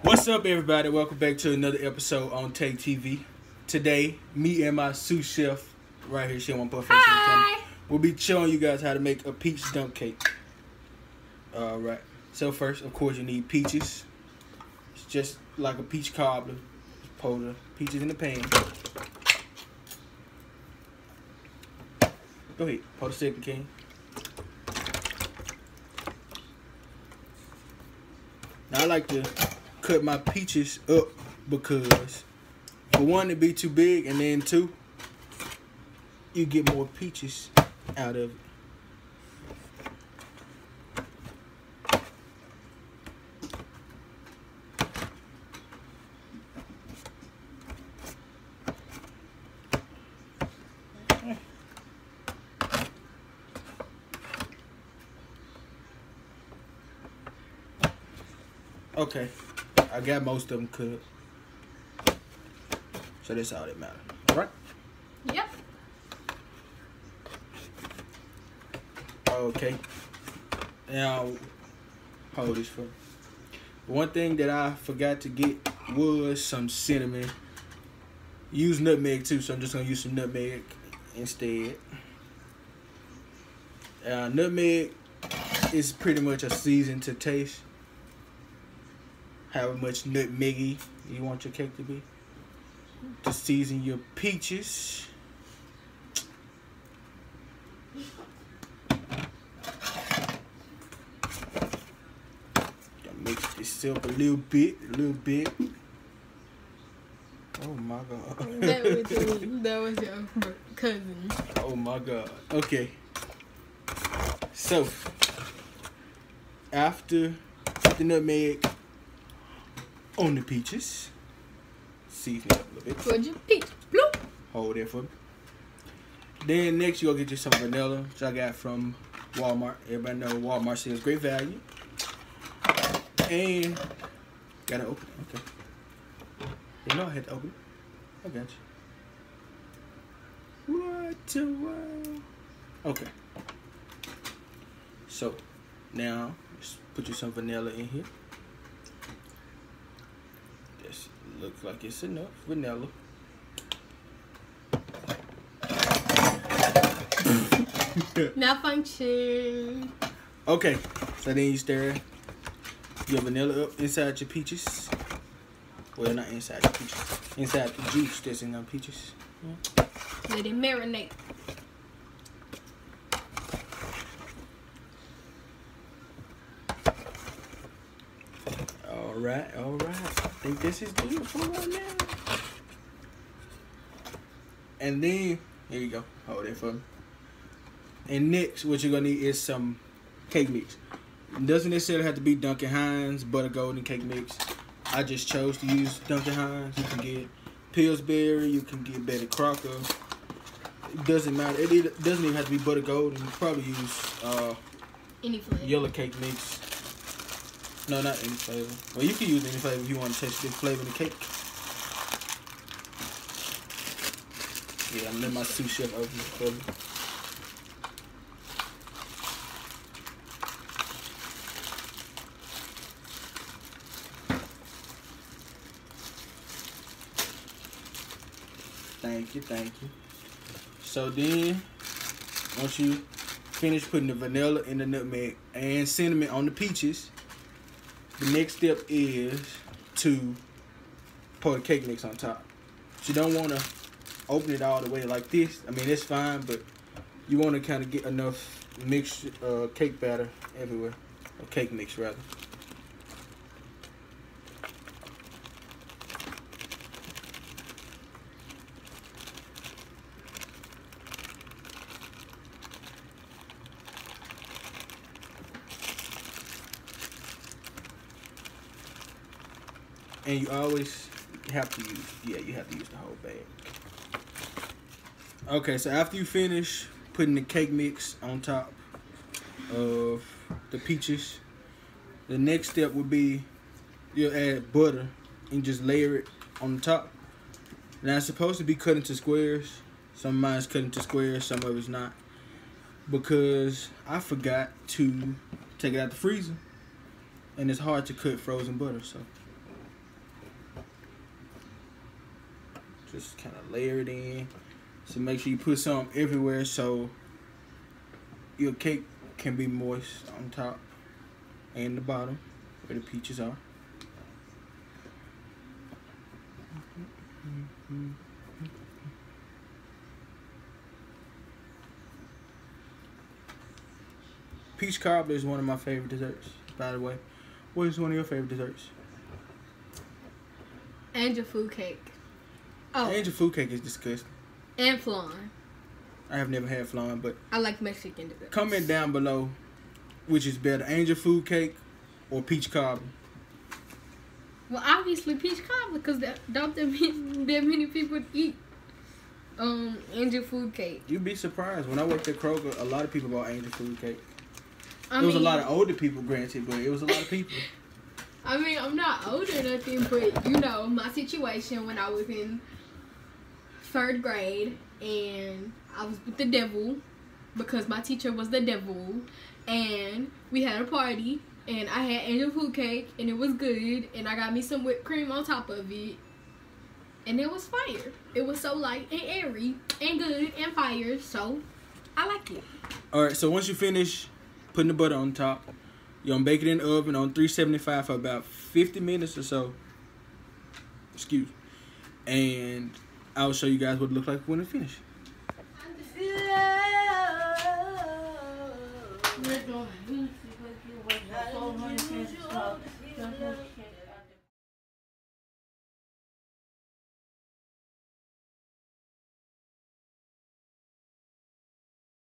What's up, everybody? Welcome back to another episode on Take TV. Today, me and my sous chef right here, she won't put face on the camera. We'll be showing you guys how to make a peach dump cake. Alright, so first, of course, you need peaches. It's just like a peach cobbler. Just pour the peaches in the pan. Go ahead, pour the second can. Now, I like to cut my peaches up because, for one, it'd be too big, and then two, you get more peaches out of it. Okay, I got most of them cut, so that's all that matters. All right? Yep. Okay. Now, hold this for me. One thing that I forgot to get was some cinnamon. Use nutmeg too, so I'm just gonna use some nutmeg instead. Nutmeg is pretty much a season to taste. How much nutmeggy you want your cake to be. To season your peaches. Mix this up a little bit. Oh my God. That was your cousin. Oh my God. Okay. So, after the nutmeg on the peaches, season it up a little bit. Put your peach. Bloop. Hold that for me. Then next you go get you some vanilla, which I got from Walmart. Everybody know Walmart sells great value. And gotta open it. Okay. You know I had to open it. I got you. What a world. Okay. So now just put you some vanilla in here. This looks like it's enough vanilla. Malfunction. Okay, so then you stir your vanilla up inside your peaches. Well, not inside the peaches. Inside the juice that's in the peaches. Yeah. Let it marinate. Alright. I think this is beautiful right now. And then, here you go. Hold it for me. And next, what you're going to need is some cake mix. It doesn't necessarily have to be Duncan Hines, Butter Golden cake mix. I just chose to use Duncan Hines. You can get Pillsbury. You can get Betty Crocker. It doesn't matter. It doesn't even have to be Butter Golden. You can probably use Any flavor. yellow cake mix. No, not any flavor. Well, you can use any flavor if you want to taste the flavor in the cake. Yeah, I'm letting my sous chef open it for me. Thank you. So then, once you finish putting the vanilla and the nutmeg and cinnamon on the peaches, the next step is to pour the cake mix on top. So you don't want to open it all the way like this. I mean, it's fine, but you want to kind of get enough mixed cake batter everywhere, or cake mix rather. And you always have to use, you have to use the whole bag. Okay, so after you finish putting the cake mix on top of the peaches, the next step would be you'll add butter and just layer it on the top. Now it's supposed to be cut into squares. Some of mine's cut into squares, some of it's not. Because I forgot to take it out the freezer. And it's hard to cut frozen butter, so Just kind of layer it in. So make sure you put some everywhere so your cake can be moist on top and the bottom where the peaches are. Peach cobbler is one of my favorite desserts, by the way. What is one of your favorite desserts? Angel food cake. Oh, Angel food cake is disgusting. and flan. I have never had flan, but I like Mexican desserts. comment down below which is better, angel food cake or peach cobbler. Well, obviously peach cobbler, because don't that many people eat angel food cake. You'd be surprised. When I worked at Kroger, a lot of people bought angel food cake. I There was a mean- lot of older people, granted, but it was a lot of people. I mean, I'm not older or nothing, but you know, my situation when I was in 3rd grade and I was with the devil because my teacher was the devil, and we had a party and I had angel food cake and it was good, and I got me some whipped cream on top of it, and it was fire. It was so light and airy and good and fire, so I like it. Alright, so once you finish putting the butter on top, you're going to bake it in the oven on 375 for about 50 minutes or so. Excuse. And I'll show you guys what it looks like when it's finished.